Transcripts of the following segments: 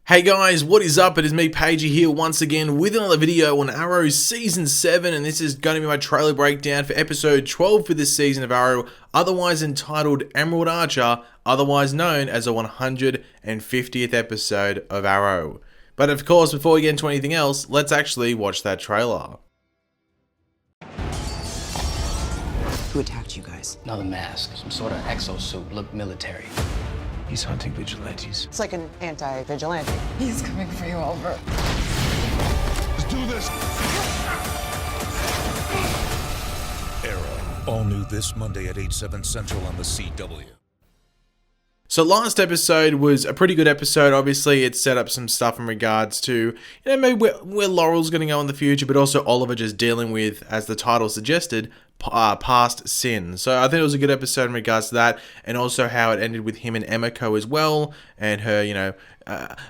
Hey guys, what is up? It is me, Pagey, here once again with another video on Arrow Season 7, and this is going to be my trailer breakdown for episode 12 for this season of Arrow, otherwise entitled Emerald Archer, otherwise known as the 150th episode of Arrow. But of course, before we get into anything else, let's actually watch that trailer. Who attacked you guys? Another mask, some sort of exosuit, looked military. He's hunting vigilantes. It's like an anti-vigilante. He's coming for you, Oliver. Let's do this! Arrow, all new this Monday at 8/7 Central on the CW. So last episode was a pretty good episode. Obviously, it set up some stuff in regards to, maybe where Laurel's going to go in the future, but also Oliver just dealing with, as the title suggested, past sin. So I think it was a good episode in regards to that, and also how it ended with him and Emiko as well, and her,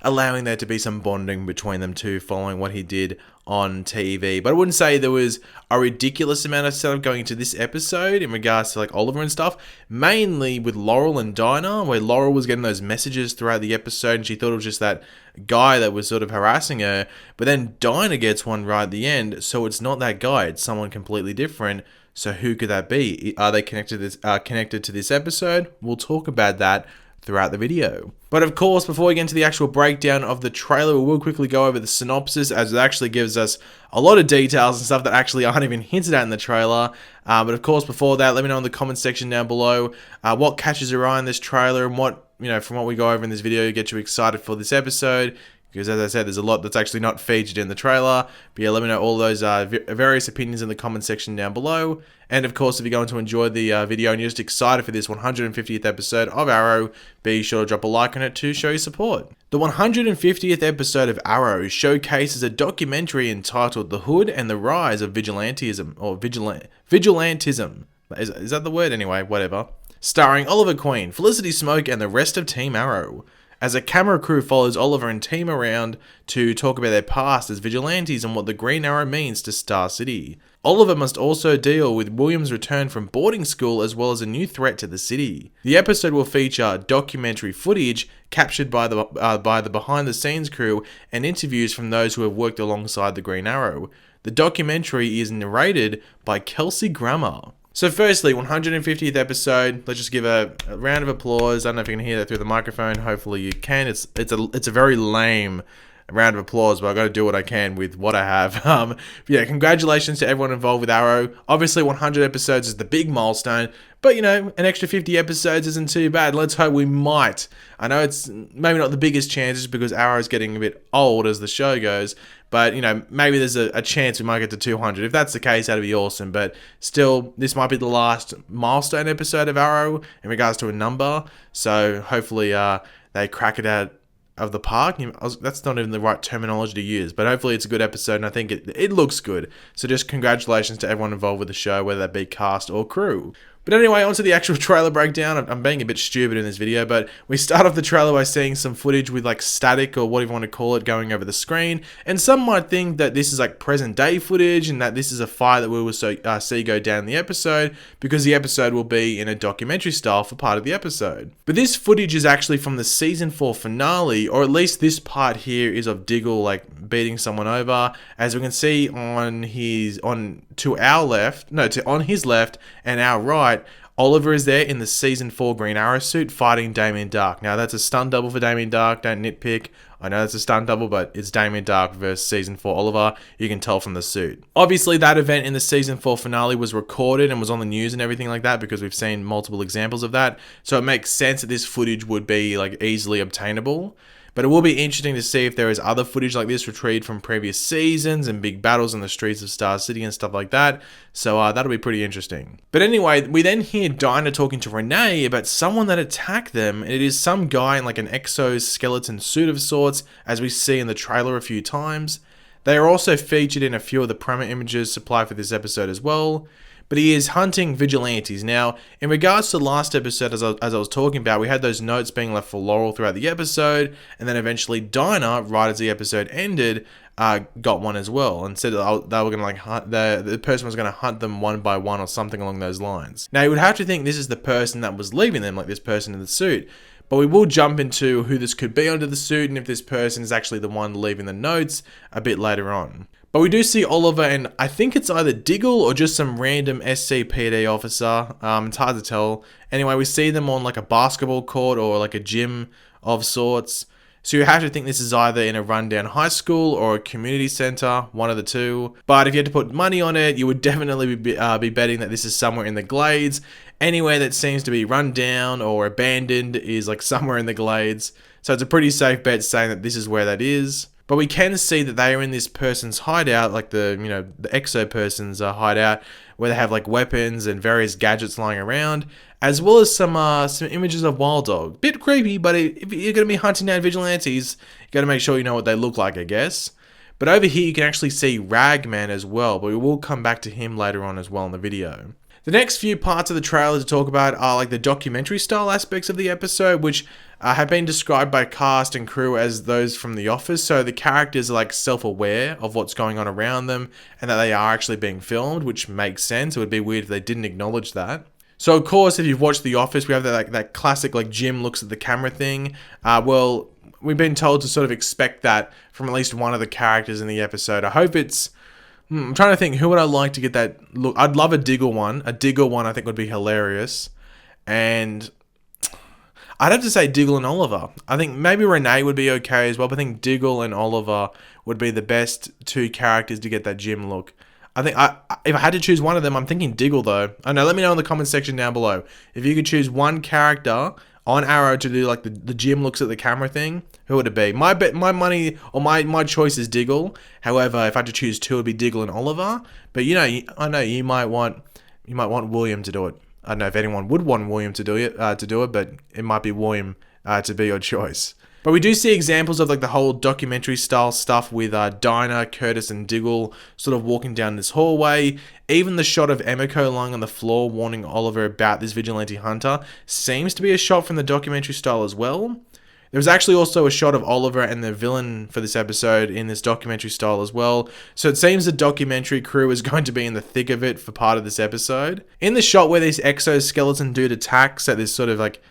allowing there to be some bonding between them two following what he did on TV. But I wouldn't say there was a ridiculous amount of setup going into this episode in regards to like Oliver and stuff, mainly with Laurel and Dinah, where Laurel was getting those messages throughout the episode and she thought it was just that guy that was sort of harassing her, but then Dinah gets one right at the end, so it's not that guy, it's someone completely different. So who could that be? Are they connected to this episode? We'll talk about that throughout the video. But of course, before we get into the actual breakdown of the trailer, we will quickly go over the synopsis, as it actually gives us a lot of details and stuff that actually aren't even hinted at in the trailer. But of course, before that, let me know in the comment section down below what catches your eye in this trailer, and what, from what we go over in this video, gets you excited for this episode. Because as I said, there's a lot that's actually not featured in the trailer. But yeah, let me know all those various opinions in the comment section down below. And of course, if you're going to enjoy the video and you're just excited for this 150th episode of Arrow, be sure to drop a like on it to show your support. The 150th episode of Arrow showcases a documentary entitled The Hood and the Rise of Vigilantism, or Vigilantism. Is that the word? Anyway, whatever. Starring Oliver Queen, Felicity Smoke, and the rest of Team Arrow, as a camera crew follows Oliver and team around to talk about their past as vigilantes and what the Green Arrow means to Star City. Oliver must also deal with William's return from boarding school, as well as a new threat to the city. The episode will feature documentary footage captured by the behind-the-scenes crew and interviews from those who have worked alongside the Green Arrow. The documentary is narrated by Kelsey Grammer. So firstly, 150th episode, let's just give a round of applause. I don't know if you can hear that through the microphone, hopefully you can. It's a very lame round of applause, but I've got to do what I can with what I have. But yeah, congratulations to everyone involved with Arrow. Obviously, 100 episodes is the big milestone, but an extra 50 episodes isn't too bad. Let's hope we might. I know it's maybe not the biggest chances because Arrow's getting a bit old as the show goes, but maybe there's a chance we might get to 200. If that's the case, that'd be awesome. But still, this might be the last milestone episode of Arrow in regards to a number. So hopefully they crack it out of the park. That's not even the right terminology to use, but hopefully it's a good episode, and I think it looks good. So just congratulations to everyone involved with the show, whether that be cast or crew. But anyway, onto the actual trailer breakdown. I'm being a bit stupid in this video, but we start off the trailer by seeing some footage with like static, or whatever you want to call it, going over the screen. And some might think that this is like present day footage and that this is a fight that we will see go down in the episode, because the episode will be in a documentary style for part of the episode. But this footage is actually from the season 4 finale, or at least this part here is of Diggle like beating someone over, as we can see on his left and our right. Oliver is there in the season 4 Green Arrow suit fighting Damien Darhk. Now that's a stunt double for Damien Darhk, don't nitpick. I know it's a stunt double, but it's Damien Darhk versus season 4 Oliver. You can tell from the suit. Obviously that event in the season 4 finale was recorded and was on the news and everything like that, because we've seen multiple examples of that. So it makes sense that this footage would be like easily obtainable. But it will be interesting to see if there is other footage like this retrieved from previous seasons and big battles in the streets of Star City and stuff like that. So that'll be pretty interesting. But anyway, we then hear Dinah talking to Renee about someone that attacked them. And it is some guy in like an exoskeleton suit of sorts, as we see in the trailer a few times. They are also featured in a few of the promo images supplied for this episode as well. But he is hunting vigilantes. Now, in regards to the last episode, as I was talking about, we had those notes being left for Laurel throughout the episode, and then eventually Dinah, right as the episode ended, got one as well, and said that they were going to like hunt, the person was going to hunt them one by one or something along those lines. Now, you would have to think this is the person that was leaving them, like this person in the suit. but we will jump into who this could be under the suit and if this person is actually the one leaving the notes a bit later on. But we do see Oliver and I think it's either Diggle or just some random SCPD officer. It's hard to tell. Anyway, we see them on like a basketball court or like a gym of sorts. So you have to think this is either in a rundown high school or a community center, one of the two. But if you had to put money on it, you would definitely be betting that this is somewhere in the Glades. Anywhere that seems to be run down or abandoned is like somewhere in the Glades. So it's a pretty safe bet saying that this is where that is. But we can see that they are in this person's hideout, like the Exo person's hideout, where they have like weapons and various gadgets lying around, as well as some images of Wild Dog. Bit creepy, but if you're going to be hunting down vigilantes, you got to make sure you know what they look like, I guess. But over here, you can actually see Ragman as well, but we will come back to him later on as well in the video. The next few parts of the trailer to talk about are like the documentary style aspects of the episode, which have been described by cast and crew as those from The Office. So the characters are like self-aware of what's going on around them and that they are actually being filmed, which makes sense. It would be weird if they didn't acknowledge that. So of course, if you've watched The Office, we have that classic like Jim looks at the camera thing. Well, we've been told to sort of expect that from at least one of the characters in the episode. I hope it's... I'm trying to think, who would I like to get that look? I'd love a Diggle one. A Diggle one I think would be hilarious. And I'd have to say Diggle and Oliver. I think maybe Renee would be okay as well, but I think Diggle and Oliver would be the best two characters to get that Jim look. I think if I had to choose one of them, I'm thinking Diggle though. I know, let me know in the comment section down below. If you could choose one character on Arrow to do like the Jim looks at the camera thing, who would it be? My money or my choice is Diggle. However, if I had to choose two, it would be Diggle and Oliver. But I know you might want William to do it. I don't know if anyone would want William to do it, but it might be William to be your choice. But we do see examples of like the whole documentary style stuff with Dinah, Curtis, and Diggle sort of walking down this hallway. Even the shot of Emiko lying on the floor warning Oliver about this vigilante hunter seems to be a shot from the documentary style as well. There was actually also a shot of Oliver and the villain for this episode in this documentary style as well. So it seems the documentary crew is going to be in the thick of it for part of this episode. In the shot where this exoskeleton dude attacks at this sort of like,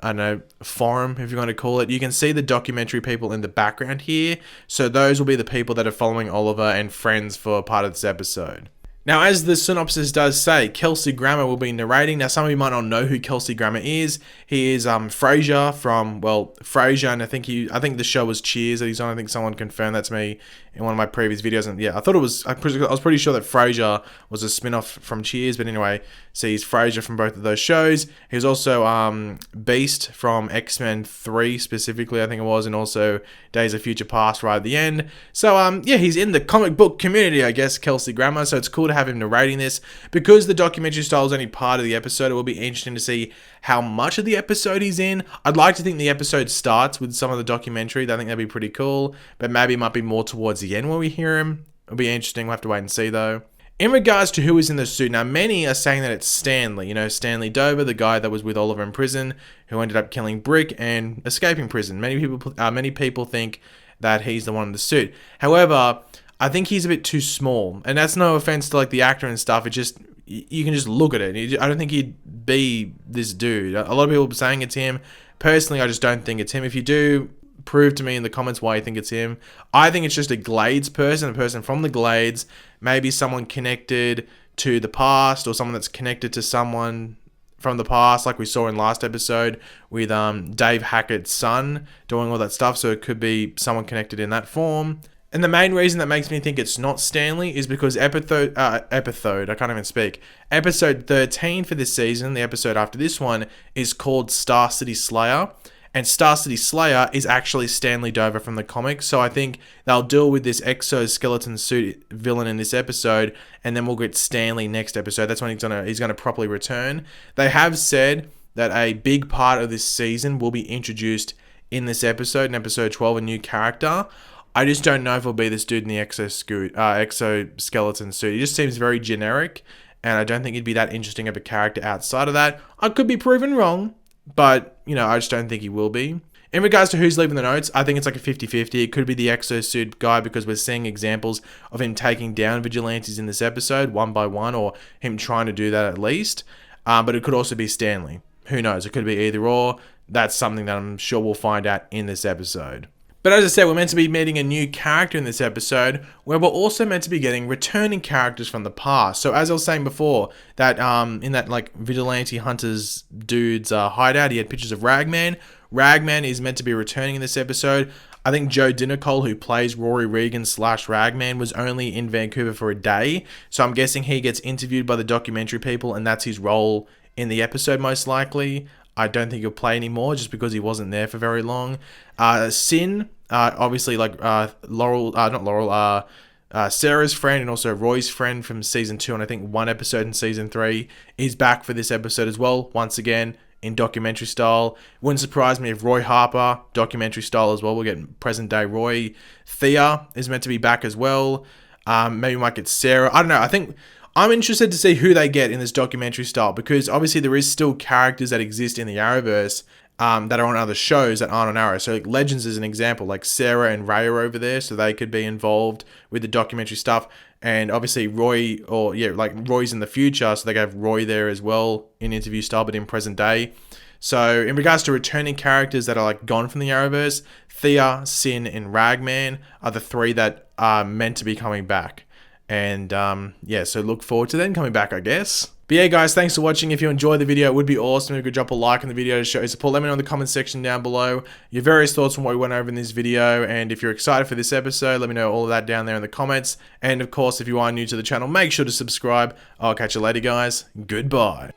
I don't know, forum, if you want to call it, you can see the documentary people in the background here. So those will be the people that are following Oliver and friends for part of this episode. Now, as the synopsis does say, Kelsey Grammer will be narrating. Now, some of you might not know who Kelsey Grammer is. He is Frasier from, well, Frasier, and I think the show was Cheers that he's on. I think someone confirmed that to me in one of my previous videos, and yeah, I was pretty sure that Frasier was a spin-off from Cheers, but anyway, so he's Frasier from both of those shows. He was also Beast from X-Men 3 specifically, I think it was, and also Days of Future Past right at the end. So, yeah, he's in the comic book community, I guess, Kelsey Grammer, so it's cool to have him narrating this. Because the documentary style is only part of the episode, it will be interesting to see how much of the episode he's in. I'd like to think the episode starts with some of the documentary. I think that'd be pretty cool, but maybe it might be more towards the end where we hear him. It'll be interesting. We'll have to wait and see though. In regards to who is in the suit, now many are saying that it's Stanley. You know, Stanley Dover, the guy that was with Oliver in prison, who ended up killing Brick and escaping prison. Many people think that he's the one in the suit. However, I think he's a bit too small, and that's no offense to like the actor and stuff. It just, you can just look at it. I don't think he'd be this dude. A lot of people are saying it's him. Personally, I just don't think it's him. If you do, prove to me in the comments why you think it's him. I think it's just a Glades person, a person from the Glades, maybe someone connected to the past or someone that's connected to someone from the past, like we saw in last episode with Dave Hackett's son doing all that stuff. So it could be someone connected in that form. And the main reason that makes me think it's not Stanley is because episode 13 for this season, the episode after this one, is called Star City Slayer. And Star City Slayer is actually Stanley Dover from the comics. So I think they'll deal with this exoskeleton suit villain in this episode, and then we'll get Stanley next episode. That's when he's gonna properly return. They have said that a big part of this season will be introduced in this episode, in episode 12, a new character. I just don't know if it'll be this dude in the exoskeleton suit. He just seems very generic, and I don't think he'd be that interesting of a character outside of that. I could be proven wrong, but, you know, I just don't think he will be. In regards to who's leaving the notes, I think it's like a 50-50. It could be the exosuit guy because we're seeing examples of him taking down vigilantes in this episode one by one, or him trying to do that at least. But it could also be Stanley. Who knows? It could be either or. that's something that I'm sure we'll find out in this episode. But as I said, we're meant to be meeting a new character in this episode, where we're also meant to be getting returning characters from the past. So as I was saying before, that in that like vigilante hunters dude's hideout, he had pictures of Ragman. Ragman is meant to be returning in this episode. I think Joe Dinnicole, who plays Rory Regan / Ragman, was only in Vancouver for a day. So I'm guessing he gets interviewed by the documentary people, and that's his role in the episode most likely. I don't think he'll play anymore just because he wasn't there for very long. Sin, obviously like Sarah's friend and also Roy's friend from season 2 and I think one episode in season 3 is back for this episode as well. Once again, in documentary style. Wouldn't surprise me if Roy Harper, documentary style as well. We'll get present day Roy. Thea is meant to be back as well. Maybe we might get Sarah. I don't know. I think I'm interested to see who they get in this documentary style, because obviously there is still characters that exist in the Arrowverse that are on other shows that aren't on Arrow. So like Legends is an example, like Sarah and Ray are over there, so they could be involved with the documentary stuff. And obviously Roy, Roy's in the future, so they have Roy there as well in interview style, but in present day. So in regards to returning characters that are like gone from the Arrowverse, Thea, Sin, and Ragman are the 3 that are meant to be coming back. And so look forward to them coming back, I guess. But yeah, guys, thanks for watching. If you enjoyed the video, it would be awesome if you could drop a like on the video to show your support. Let me know in the comment section down below your various thoughts on what we went over in this video. And if you're excited for this episode, let me know all of that down there in the comments. And of course, if you are new to the channel, make sure to subscribe. I'll catch you later, guys. Goodbye.